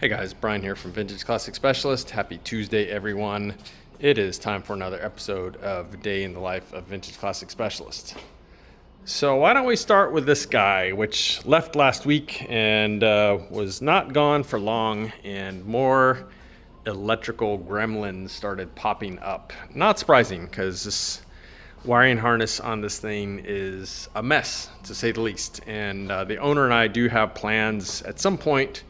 Hey guys, Brian here from Vintage Classic Specialist. Happy Tuesday, everyone. It is time for another episode of Day in the Life of Vintage Classic Specialist. So why don't we start with this guy, which left last week and was not gone for long, and more electrical gremlins started popping up. Not surprising, because this wiring harness on this thing is a mess, to say the least. And the owner and I do have plans at some point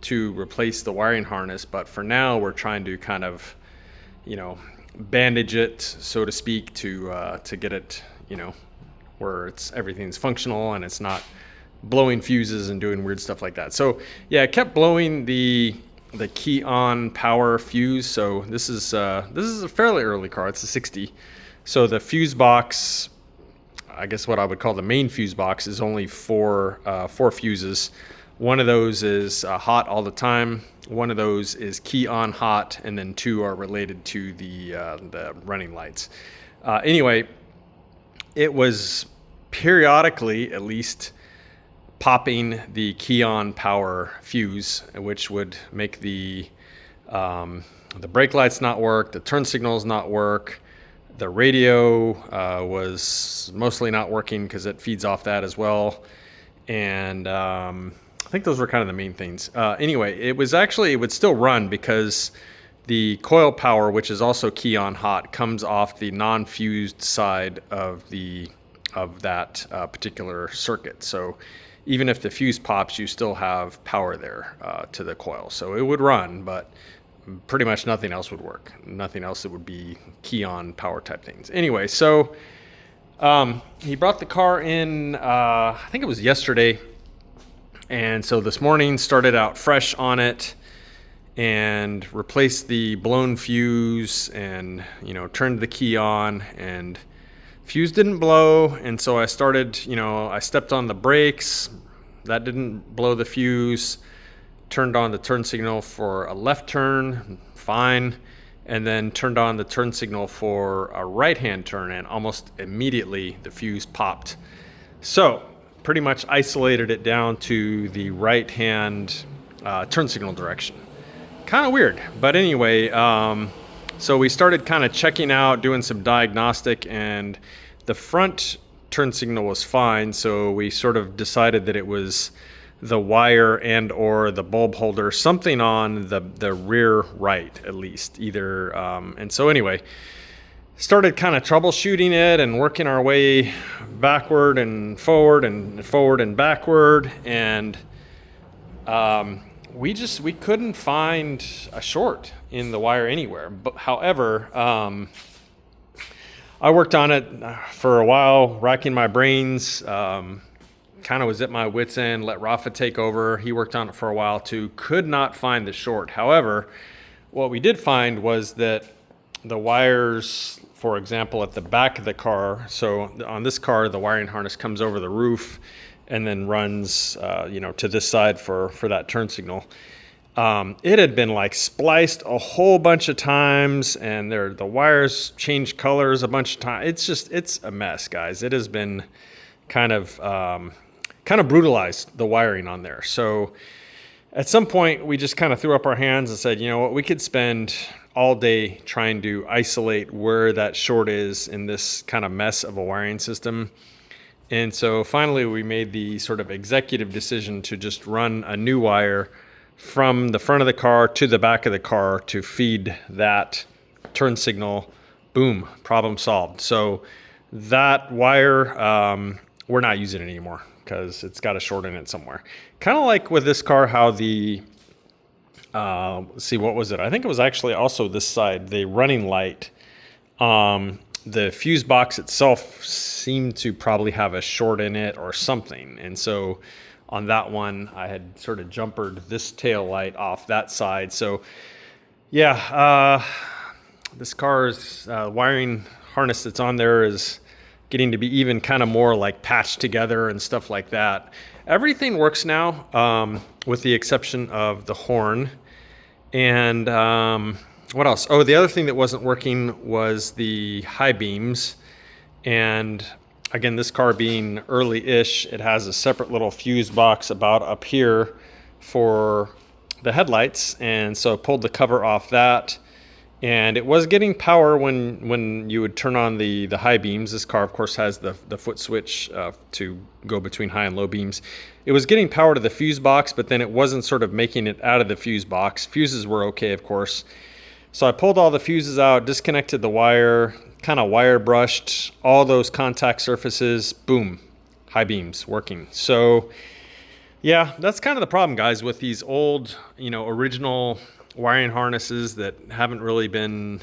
to replace the wiring harness, but for now we're trying to kind of, bandage it, so to speak, to get it, where everything's functional and it's not blowing fuses and doing weird stuff like that. So yeah, it kept blowing the key on power fuse. So this is a fairly early car. It's a 60. So the fuse box, I guess what I would call the main fuse box, is only four fuses. One of those is hot all the time. One of those is key on hot, and then two are related to the running lights. Anyway, it was periodically, at least, popping the key on power fuse, which would make the brake lights not work, the turn signals not work. The radio was mostly not working because it feeds off that as well. And I think those were kind of the main things. Anyway, it would still run because the coil power, which is also key on hot, comes off the non-fused side of that particular circuit. So even if the fuse pops, you still have power there to the coil. So it would run, but pretty much nothing else would work. Nothing else that would be key on power type things. Anyway, so he brought the car in, I think it was yesterday. And so this morning started out fresh on it and replaced the blown fuse and, turned the key on, and fuse didn't blow. And so I started, I stepped on the brakes. That didn't blow the fuse. Turned on the turn signal for a left turn, fine. And then turned on the turn signal for a right-hand turn, and almost immediately the fuse popped. So pretty much isolated it down to the right-hand turn signal direction. Kind of weird, but anyway, so we started kind of checking out, doing some diagnostic, and the front turn signal was fine, so we sort of decided that it was the wire and or the bulb holder, something on the rear right, at least, either. And so anyway, started kind of troubleshooting it and working our way backward and forward and backward, and we couldn't find a short in the wire anywhere. But however, I worked on it for a while, racking my brains. Kind of was at my wit's end, let Rafa take over. He worked on it for a while too. Could not find the short. However, what we did find was that the wires, for example, at the back of the car, so on this car, the wiring harness comes over the roof and then runs, to this side for that turn signal. It had been like spliced a whole bunch of times, and the wires changed colors a bunch of times. It's a mess, guys. It has been kind of brutalized, the wiring on there. So at some point, we just kind of threw up our hands and said, you know what, we could spend all day trying to isolate where that short is in this kind of mess of a wiring system. And so finally, we made the sort of executive decision to just run a new wire from the front of the car to the back of the car to feed that turn signal. Boom, problem solved. So that wire, we're not using it anymore because it's got a short in it somewhere. Kind of like with this car, how the, let's see, what was it? I think it was actually also this side, the running light. The fuse box itself seemed to probably have a short in it or something. And so on that one, I had sort of jumpered this tail light off that side. So yeah, this car's wiring harness that's on there is getting to be even kind of more like patched together and stuff like that. Everything works now, with the exception of the horn. And what else? Oh, the other thing that wasn't working was the high beams. And again, this car being early-ish, it has a separate little fuse box about up here for the headlights, and so I pulled the cover off that, and it was getting power when you would turn on the high beams. This car, of course, has the foot switch to go between high and low beams. It was getting power to the fuse box, but then it wasn't sort of making it out of the fuse box. Fuses were okay, of course. So I pulled all the fuses out, disconnected the wire, kind of wire brushed all those contact surfaces. Boom, high beams working. So yeah, that's kind of the problem, guys, with these old, original wiring harnesses that haven't really been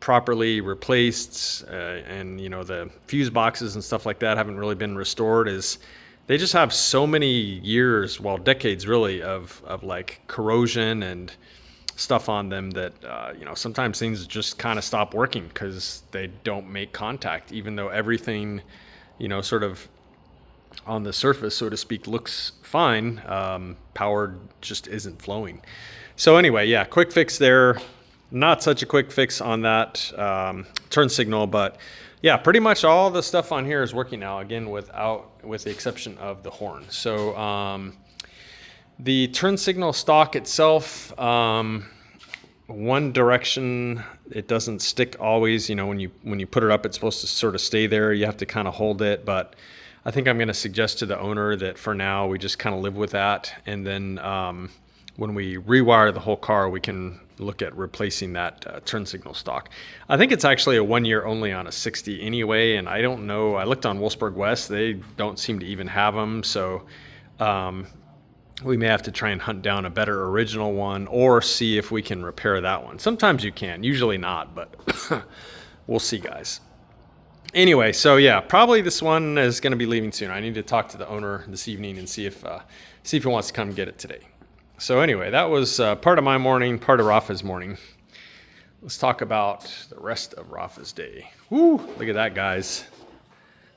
properly replaced, and the fuse boxes and stuff like that haven't really been restored. Is they just have so many years, well, decades really, of like corrosion and stuff on them that sometimes things just kind of stop working because they don't make contact, even though everything sort of on the surface, so to speak, looks fine. Power just isn't flowing. So anyway, yeah, quick fix there. Not such a quick fix on that turn signal, but yeah, pretty much all the stuff on here is working now, again, with the exception of the horn. So the turn signal stock itself, one direction, it doesn't stick always. When you put it up, it's supposed to sort of stay there. You have to kind of hold it, but I think I'm going to suggest to the owner that for now we just kind of live with that, and then when we rewire the whole car, we can look at replacing that turn signal stock. I think it's actually a 1 year only on a 60 anyway, and I don't know. I looked on Wolfsburg West; they don't seem to even have them. So we may have to try and hunt down a better original one, or see if we can repair that one. Sometimes you can, usually not, but we'll see, guys. Anyway, so yeah, probably this one is going to be leaving soon. I need to talk to the owner this evening and see if he wants to come get it today. So anyway, that was part of my morning, part of Rafa's morning. Let's talk about the rest of Rafa's day. Woo! Look at that, guys.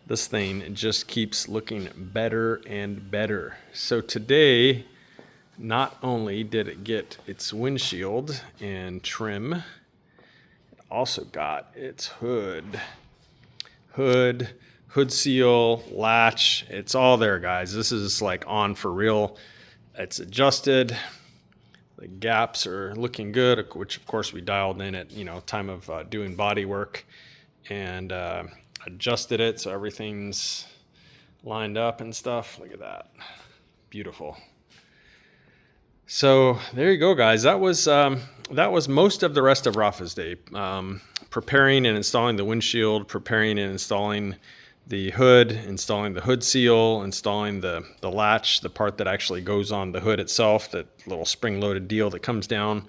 This thing just keeps looking better and better. So today, not only did it get its windshield and trim, it also got its hood seal, latch. It's all there, guys. This is like on for real. It's adjusted. The gaps are looking good, which of course we dialed in at time of doing body work, and adjusted it so everything's lined up and stuff. Look at that, beautiful. So there you go, guys. That was most of the rest of Rafa's day. Preparing and installing the windshield, preparing and installing the hood, installing the hood seal, installing the latch, the part that actually goes on the hood itself, that little spring-loaded deal that comes down.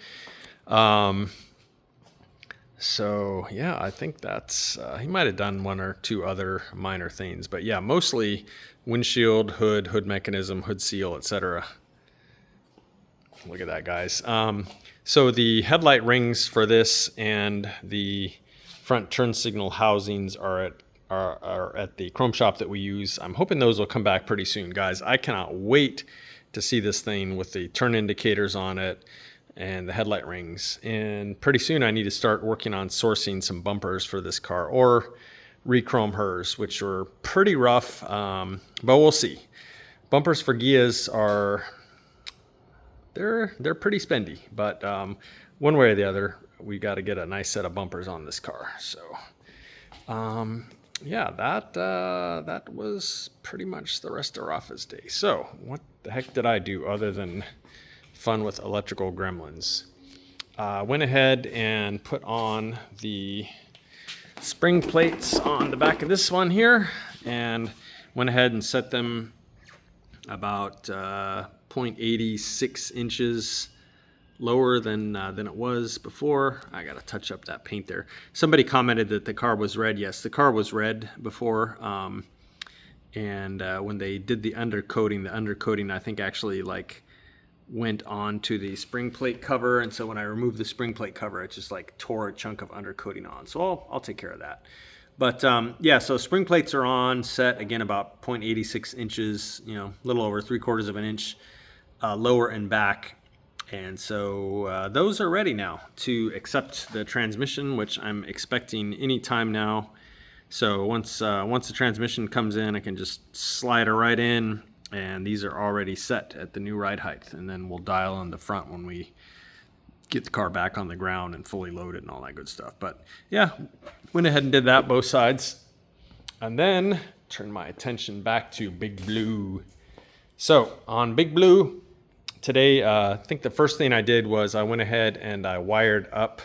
So yeah, I think that's, he might have done one or two other minor things, but yeah, mostly windshield, hood mechanism, hood seal, etc. Look at that, guys. So the headlight rings for this and the front turn signal housings are at the chrome shop that we use. I'm hoping those will come back pretty soon, guys. I cannot wait to see this thing with the turn indicators on it and the headlight rings. And pretty soon I need to start working on sourcing some bumpers for this car, or re-chrome hers, which are pretty rough, but we'll see. Bumpers for Ghias are, they're pretty spendy, but one way or the other, we got to get a nice set of bumpers on this car. So yeah, that was pretty much the rest of Rafa's day. So what the heck did I do other than fun with electrical gremlins? Went ahead and put on the spring plates on the back of this one here, and went ahead and set them about 0.86 inches lower than it was before. I gotta touch up that paint there. Somebody commented that the car was red. Yes, the car was red before, and when they did the undercoating I think actually like went on to the spring plate cover, and so when I removed the spring plate cover, it just like tore a chunk of undercoating on. So I'll take care of that. But yeah, so spring plates are on, set again about 0.86 inches, a little over 3/4 of an inch lower and back. And so those are ready now to accept the transmission, which I'm expecting any time now. So once the transmission comes in, I can just slide her right in, and these are already set at the new ride height, and then we'll dial on the front when we get the car back on the ground and fully loaded and all that good stuff. But yeah, went ahead and did that both sides, and then turned my attention back to Big Blue. So on Big Blue today, I think the first thing I did was I went ahead and I wired up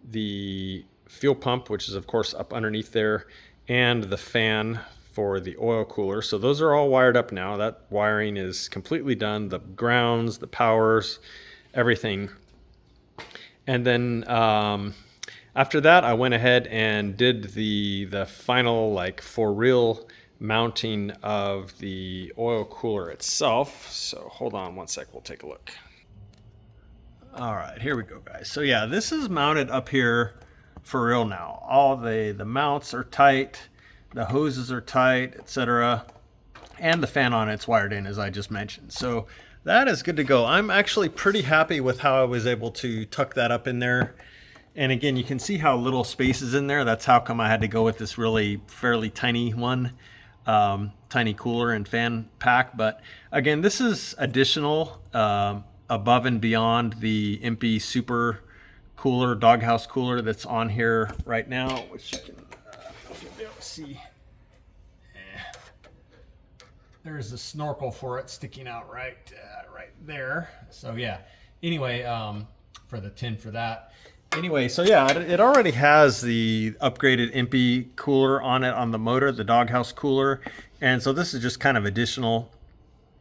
the fuel pump, which is of course up underneath there, and the fan for the oil cooler. So those are all wired up now. That wiring is completely done. The grounds, the powers, everything. And then after that, I went ahead and did the final, like, for real mounting of the oil cooler itself. So hold on one sec, we'll take a look. All right, here we go, guys. So yeah, this is mounted up here for real now. All the mounts are tight, the hoses are tight, etc. And the fan on it's wired in, as I just mentioned. So that is good to go. I'm actually pretty happy with how I was able to tuck that up in there. And again, you can see how little space is in there. That's how come I had to go with this really fairly tiny one, tiny cooler and fan pack. But again, this is additional above and beyond the Impy Super Cooler, Doghouse Cooler that's on here right now, which you can be able to see. There's a snorkel for it sticking out right there. So yeah, anyway, for the tin for that. Anyway, so yeah, it already has the upgraded Impy cooler on it on the motor, the Doghouse cooler. And so this is just kind of additional.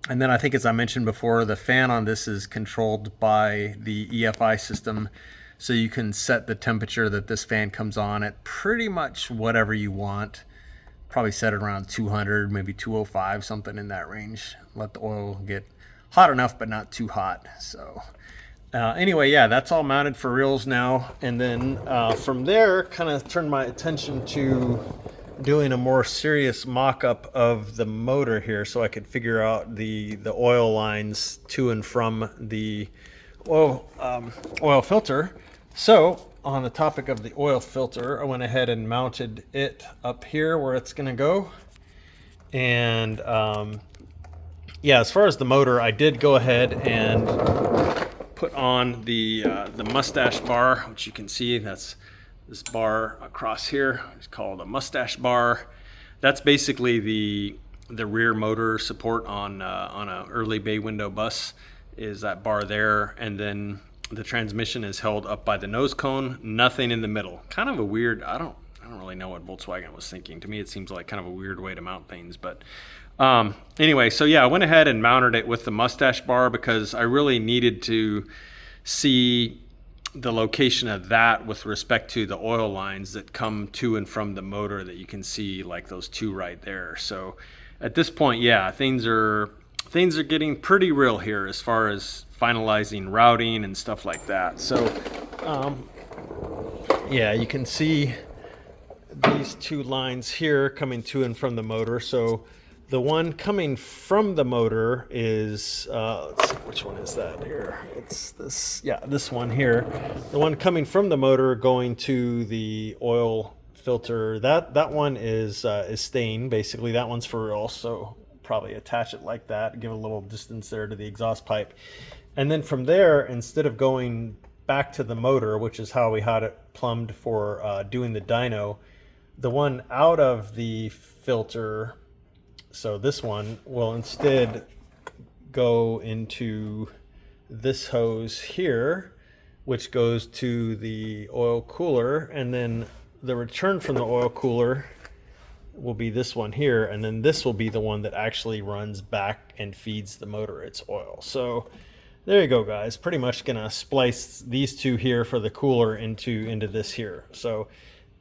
And then I think, as I mentioned before, the fan on this is controlled by the EFI system. So you can set the temperature that this fan comes on at pretty much whatever you want. Probably set it around 200, maybe 205, something in that range. Let the oil get hot enough, but not too hot. So anyway, yeah, that's all mounted for reals now. And then from there, kind of turned my attention to doing a more serious mock-up of the motor here, so I could figure out the oil lines to and from the oil filter. So on the topic of the oil filter, I went ahead and mounted it up here where it's going to go. And yeah, as far as the motor, I did go ahead and put on the mustache bar, which you can see. That's this bar across here. It's called a mustache bar. That's basically the rear motor support on a early bay window bus, is that bar there. And then the transmission is held up by the nose cone, nothing in the middle. Kind of a weird, I don't really know what Volkswagen was thinking. To me, it seems like kind of a weird way to mount things. But anyway, so yeah, I went ahead and mounted it with the mustache bar because I really needed to see the location of that with respect to the oil lines that come to and from the motor that you can see, like those two right there. So at this point, yeah, things are getting pretty real here as far as finalizing routing and stuff like that. So yeah, you can see these two lines here coming to and from the motor. So the one coming from the motor is let's see, which one is that here? It's this, yeah, this one here. The one coming from the motor going to the oil filter, that one is staying. Basically, that one's for real. So probably attach it like that, give a little distance there to the exhaust pipe. And then from there, instead of going back to the motor, which is how we had it plumbed for doing the dyno, the one out of the filter, so this one will instead go into this hose here, which goes to the oil cooler, and then the return from the oil cooler will be this one here, and then this will be the one that actually runs back and feeds the motor its oil. So there you go, guys. Pretty much gonna splice these two here for the cooler into this here. So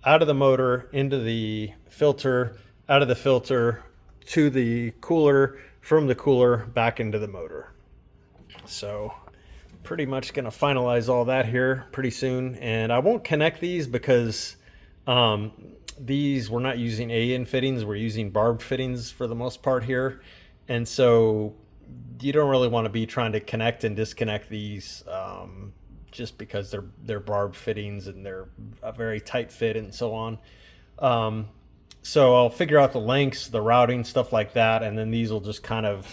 out of the motor into the filter, out of the filter to the cooler, from the cooler back into the motor. So pretty much gonna finalize all that here pretty soon. And I won't connect these because these, we're not using A-in fittings, we're using barbed fittings for the most part here. And so you don't really want to be trying to connect and disconnect these just because they're barbed fittings and they're a very tight fit and so on. So I'll figure out the lengths, the routing, stuff like that, and then these will just kind of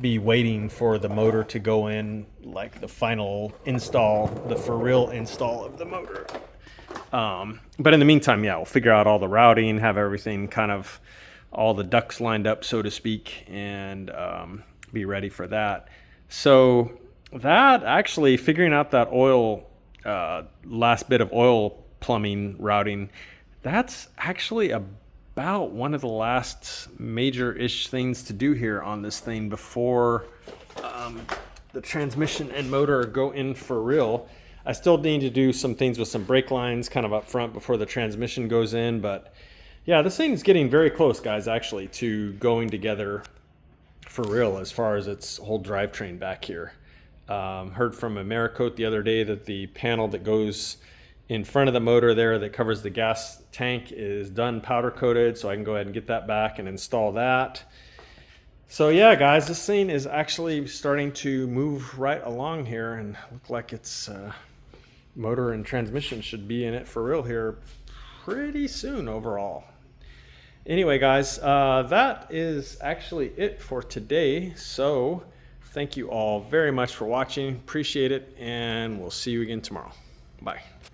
be waiting for the motor to go in, like the final install, the for real install of the motor. But in the meantime, yeah, we'll figure out all the routing, have everything kind of, all the ducks lined up, so to speak, and be ready for that. So that actually, figuring out that oil, last bit of oil plumbing routing, that's actually about one of the last major-ish things to do here on this thing before the transmission and motor go in for real. I still need to do some things with some brake lines kind of up front before the transmission goes in, but yeah, this thing's getting very close, guys, actually, to going together for real as far as its whole drivetrain back here. Heard from Americoat the other day that the panel that goes in front of the motor there that covers the gas tank is done powder coated, so I can go ahead and get that back and install that. So yeah, guys, this thing is actually starting to move right along here and look like its motor and transmission should be in it for real here pretty soon overall. Anyway, guys, that is actually it for today. So thank you all very much for watching. Appreciate it, and we'll see you again tomorrow. Bye.